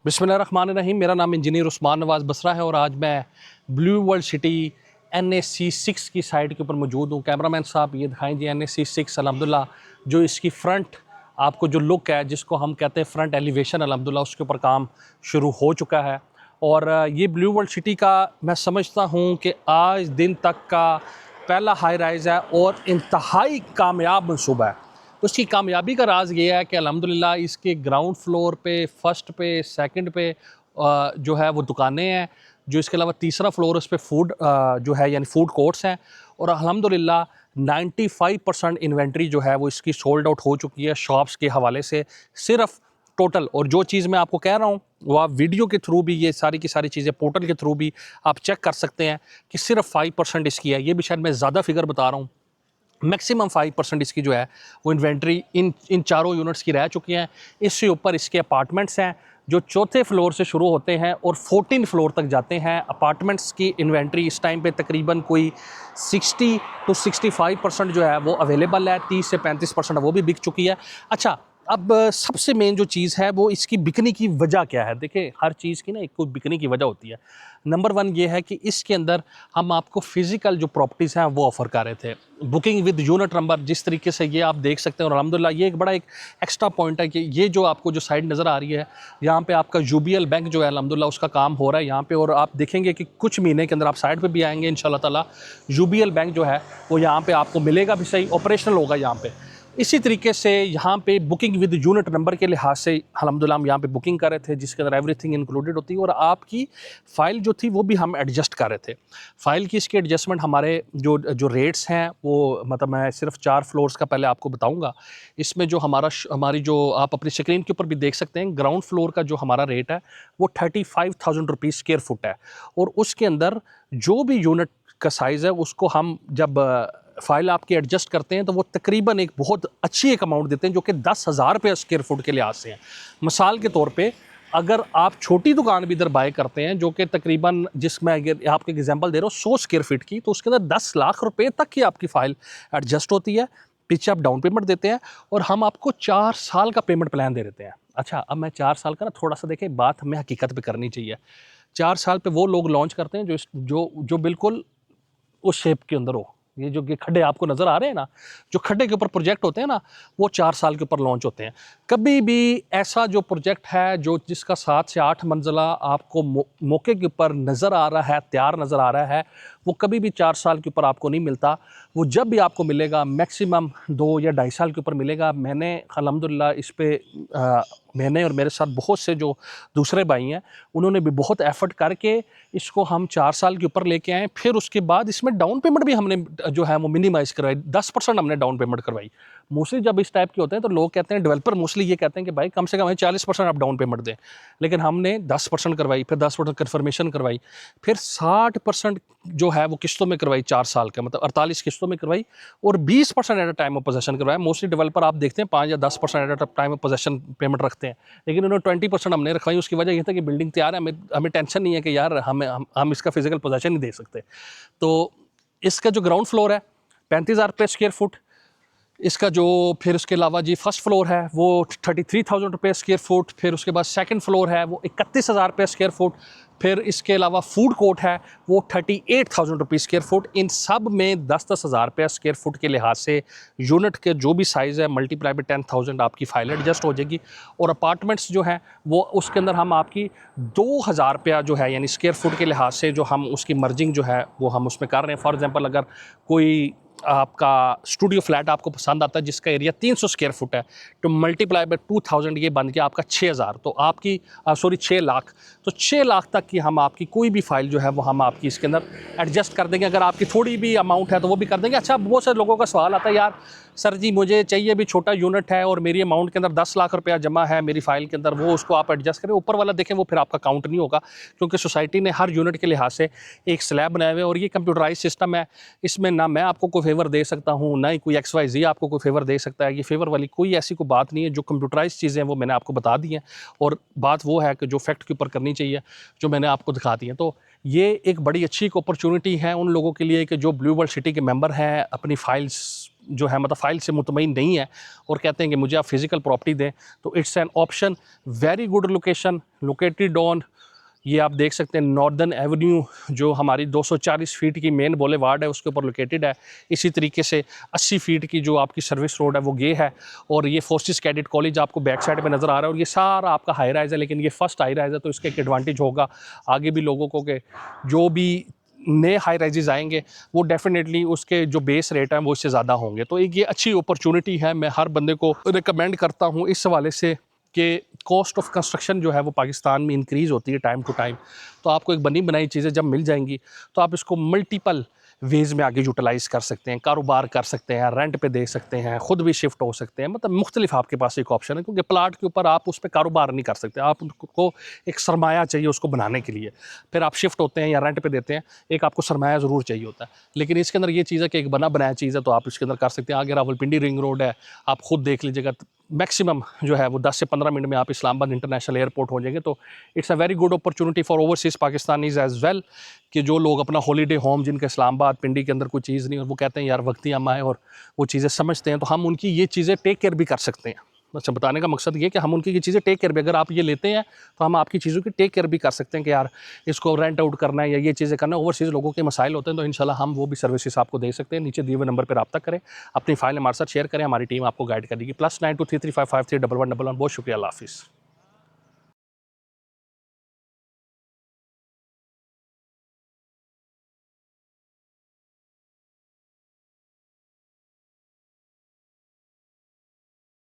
बिस्मिल्लाहिर्रहमानिर्रहीम। मेरा नाम इंजीनियर उस्मान नवाज़ बसरा है और आज मैं ब्लू वर्ल्ड सिटी NAC 6 की साइट के ऊपर मौजूद हूँ। कैमरामैन साहब ये दिखाएं जी NAC 6 अल्हम्दुलिल्लाह जो इसकी फ्रंट आपको जो लुक है जिसको हम कहते हैं फ्रंट एलिवेशन अल्हम्दुलिल्लाह उसके ऊपर काम शुरू हो चुका है। और ये ब्लू वर्ल्ड सिटी का मैं समझता हूँ कि आज दिन तक का पहला हाई राइज़ है और इंतहाई कामयाब मनसूबा है। तो उसकी कामयाबी का राज ये है कि अल्हम्दुलिल्लाह इसके ग्राउंड फ्लोर पे, फर्स्ट पे, सेकंड पे जो है वो दुकानें हैं। जो इसके अलावा तीसरा फ्लोर उस पे फूड जो है यानी फूड कोर्ट्स हैं। और अल्हम्दुलिल्लाह 95% इन्वेंट्री जो है वो इसकी सोल्ड आउट हो चुकी है शॉप्स के हवाले से। सिर्फ टोटल और जो चीज़ मैं आपको कह रहा हूँ वो आप वीडियो के थ्रू भी ये सारी की सारी चीज़ें पोर्टल के थ्रू भी आप चेक कर सकते हैं कि सिर्फ 5% इसकी है। ये भी शायद मैं ज़्यादा फिगर बता रहा हूँ। मैक्सिमम 5% इसकी जो है वो इन्वेंट्री इन चारों यूनिट्स की रह चुकी हैं। इससे ऊपर इसके अपार्टमेंट्स हैं जो चौथे फ्लोर से शुरू होते हैं और 14 फ्लोर तक जाते हैं। अपार्टमेंट्स की इन्वेंट्री इस टाइम पे तकरीबन कोई 60 to 65% जो है वो अवेलेबल है। 30 से 35% वो भी बिक चुकी है। अच्छा, अब सबसे मेन जो चीज़ है वो इसकी बिकने की वजह क्या है। देखिए हर चीज़ की ना एक कोई बिकने की वजह होती है। नंबर 1 ये है कि इसके अंदर हम आपको फ़िज़िकल जो प्रॉपर्टीज़ हैं वो ऑफ़र कर रहे थे। बुकिंग विद यूनिट नंबर जिस तरीके से ये आप देख सकते हैं और अल्हम्दुलिल्लाह ये एक बड़ा एक एक्स्ट्रा पॉइंट है कि ये जो आपको जो साइड नज़र आ रही है यहाँ पे आपका UBL बैंक जो है अल्हम्दुलिल्लाह उसका काम हो रहा है यहाँ पे। और आप देखेंगे कि कुछ महीने के अंदर आप साइड पे भी आएंगे इंशाल्लाह ताला UBL बैंक जो है वो यहाँ पे आपको मिलेगा भी सही, ऑपरेशनल होगा यहाँ पे। इसी तरीके से यहाँ पे बुकिंग विद यूनिट नंबर के लिहाज से अल्हम्दुलिल्लाह हम यहाँ पे बुकिंग कर रहे थे जिसके अंदर एवरीथिंग इंक्लूडेड होती है। और आपकी फ़ाइल जो थी वो भी हम एडजस्ट कर रहे थे। फ़ाइल की इसकी एडजस्टमेंट हमारे जो रेट्स हैं वो मतलब मैं सिर्फ 4 फ्लोर्स का पहले आपको बताऊँगा। इसमें जो हमारी जो आप अपनी स्क्रीन के ऊपर भी देख सकते हैं ग्राउंड फ्लोर का जो हमारा रेट है वो 35,000 रुपीज़ स्क्वायर फुट है। और उसके अंदर जो भी यूनिट का साइज़ है उसको हम जब फ़ाइल आपकी एडजस्ट करते हैं तो वो तकरीबन एक बहुत अच्छी एक अमाउंट देते हैं जो कि 10,000 रुपये स्क्वायर फुट के लिहाज से हैं। मिसाल के तौर पे अगर आप छोटी दुकान भी इधर बाय करते हैं जो कि तकरीबन जिसमें अगर आपको एग्जांपल दे रहा हूँ 100 स्क्वायर फीट की, तो उसके अंदर 10 लाख रुपए तक की आपकी फ़ाइल एडजस्ट होती है। पीछे आप डाउन पेमेंट देते हैं और हम आपको 4 साल का पेमेंट प्लान दे देते हैं। अच्छा, अब मैं 4 साल का ना थोड़ा सा देखें बात हमें हकीकत पे करनी चाहिए। 4 साल पे वो लोग लॉन्च करते हैं जो बिल्कुल उस शेप के अंदर हो। ये जो कि खड्डे आपको नज़र आ रहे हैं ना, जो खड्डे के ऊपर प्रोजेक्ट होते हैं ना वो 4 साल के ऊपर लॉन्च होते हैं। कभी भी ऐसा जो प्रोजेक्ट है जो जिसका 7 से 8 मंजिला आपको मौके के ऊपर नज़र आ रहा है, तैयार नज़र आ रहा है, वो कभी भी 4 साल के ऊपर आपको नहीं मिलता। वो जब भी आपको मिलेगा मैक्सिमम 2 या 2.5 साल के ऊपर मिलेगा। मैंने अल्हम्दुलिल्लाह इस पे मैंने और मेरे साथ बहुत से जो दूसरे भाई हैं उन्होंने भी बहुत एफर्ट करके इसको हम 4 साल के ऊपर लेके आए। फिर उसके बाद इसमें डाउन पेमेंट भी हमने जो है वो मिनिमाइज़ करवाई, 10% हमने डाउन पेमेंट करवाई। मोस्टली जब इस टाइप के होते हैं तो लोग कहते हैं, डेवलपर मोस्टली ये कहते हैं कि भाई कम से कम हमें 40% आप डाउन पेमेंट दें, लेकिन हमने 10% करवाई, फिर 10% कन्फर्मेशन करवाई, फिर 60% जो है वो किस्तों में करवाई 4 साल का, मतलब 48 किस्तों में करवाई, और 20% at a time of possession करवाया। मोस्टली डेवलपर आप देखते हैं 5 या 10% at a time of possession payment रखते हैं, लेकिन उन्होंने 20% हमने रखवाई। उसकी वजह यह था कि बिल्डिंग तैयार है, हमें टेंशन नहीं है कि यार हम इसका फिजिकल पोजेसन नहीं दे सकते। तो इसका जो ग्राउंड फ्लोर है 35,000 रुपये स्क्वायर फुट। इसका जो फिर उसके अलावा जी फर्स्ट फ्लोर है वो 33,000 रुपये स्क्वायर फुट। फिर उसके बाद सेकंड फ्लोर है वो 31,000 रुपये स्क्वायर फुट। फिर इसके अलावा फूड कोर्ट है वो 38,000 रुपये स्क्वायर फुट। इन सब में 10-10 हज़ार रुपये स्क्वायर फुट के लिहाज से यूनिट के जो भी साइज़ है मल्टीप्लाई बाई 10,000 आपकी फ़ाइल एडजस्ट हो जाएगी। और अपार्टमेंट्स जो हैं वो उसके अंदर हम आपकी 2,000 रुपया जो है यानी स्क्वायर फुट के लिहाज से जो हम उसकी मर्जिंग जो है वो हम उसमें कर रहे हैं। फॉर एग्ज़ाम्पल अगर कोई आपका स्टूडियो फ्लैट आपको पसंद आता है जिसका एरिया 300 स्क्वायर फुट है तो मल्टीप्लाई बाय 2000 ये बन गया आपका 6,000। तो आपकी 6 लाख, तो 6 लाख तक की हम आपकी कोई भी फाइल जो है वो हम आपकी इसके अंदर एडजस्ट कर देंगे। अगर आपकी थोड़ी भी अमाउंट है तो वो भी कर देंगे। अच्छा, बहुत से लोगों का सवाल आता है यार सर जी मुझे चाहिए भी छोटा यूनिट है और मेरी अमाउंट के अंदर 10 लाख रुपया जमा है मेरी फ़ाइल के अंदर, वो उसको आप एडजस्ट करें। ऊपर वाला देखें वो फिर आपका काउंट नहीं होगा क्योंकि सोसाइटी ने हर यूनिट के लिहाज से एक स्लैब बनाए हुए और ये कंप्यूटराइज सिस्टम है। इसमें ना मैं आपको कोई फेवर दे सकता हूँ ना ही कोई XYZ आपको कोई फेवर दे सकता है। ये फेवर वाली कोई ऐसी कोई बात नहीं है। जो कंप्यूटराइज चीज़ें हैं वो मैंने आपको बता दी हैं और बात वो है कि जो फैक्ट के ऊपर करनी चाहिए जो मैंने आपको दिखा दी है। तो ये एक बड़ी अच्छी एक अपॉर्चुनिटी है उन लोगों के लिए कि जो ब्लू वर्ल्ड सिटी के मेंबर हैं, अपनी फाइल्स जो है मतलब फ़ाइल से मुतमईन नहीं है और कहते हैं कि मुझे आप फिज़िकल प्रॉपर्टी दें, तो it's an option. Very good location, located on, ये आप देख सकते हैं नॉर्दर्न एवेन्यू, जो हमारी 240 फीट की मेन बुलेवार्ड है उसके ऊपर लोकेटेड है। इसी तरीके से 80 फीट की जो आपकी सर्विस रोड है वो ये है, और ये फोर्सेस कैडेट कॉलेज आपको बैक साइड पे नज़र आ रहा है। और ये सारा आपका हाई राइज है, लेकिन ये फर्स्ट हाई राइज है, तो इसका एक एडवांटेज होगा आगे भी लोगों को कि जो भी नए हाई राइजेज आएंगे वो डेफिनेटली उसके जो बेस रेट हैं वो इससे ज़्यादा होंगे। तो एक ये अच्छी अपॉर्चुनिटी है, मैं हर बंदे को रिकमेंड करता हूँ इस हवाले से कि कॉस्ट ऑफ कंस्ट्रक्शन जो है वो पाकिस्तान में इंक्रीज़ होती है टाइम टू टाइम। तो आपको एक बनी बनाई चीज़ें जब मिल जाएंगी तो आप इसको मल्टीपल वेज़ में आगे यूटिलाइज़ कर सकते हैं, कारोबार कर सकते हैं, रेंट पे दे सकते हैं, ख़ुद भी शिफ्ट हो सकते हैं। मतलब मुख्तलिफ आपके पास एक ऑप्शन है, क्योंकि प्लाट के ऊपर आप उस पर कारोबार नहीं कर सकते, आपको एक सरमाया चाहिए उसको बनाने के लिए। फिर आप शिफ्ट होते हैं या रेंट पे देते हैं, एक आपको सरमाया ज़रूर चाहिए होता है। लेकिन इसके अंदर ये चीज़ है कि एक बना बनाया चीज़ है, तो आप इसके अंदर कर सकते हैं। आगे रावलपिंडी रिंग रोड है, आप खुद देख लीजिएगा, मैक्सिमम जो है वो 10 से 15 मिनट में आप इस्लामाबाद इंटरनेशनल एयरपोर्ट हो जाएंगे। तो it's a very good opportunity for overseas Pakistanis as well, कि जो लोग अपना हॉलीडे होम, जिनके इस्लामाबाद पिंडी के अंदर कोई चीज़ नहीं और वो कहते हैं यार वक्त ही हम आए और वो चीज़ें समझते हैं, तो हम उनकी ये चीज़ें टेक केयर भी कर सकते हैं। अच्छा, बताने का मकसद ये कि हम उनकी ये चीज़ें टेक केयर भी, अगर आप ये लेते हैं तो हम आपकी चीज़ों की टेक केयर भी कर सकते हैं कि यार इसको रेंट आउट करना है या ये चीज़ें करना है। ओवरसीज़ लोगों के मसाइल होते हैं, तो इंशाल्लाह हम वो भी सर्विसेज आपको दे सकते हैं। नीचे दिए हुए नंबर पर रब्ता करें, अपनी फाइल हमारे साथ शेयर करें, हमारी टीम आपको गाइड करेगी। +9233553111। बहुत शुक्रिया, अल्लाह हाफ़िज़।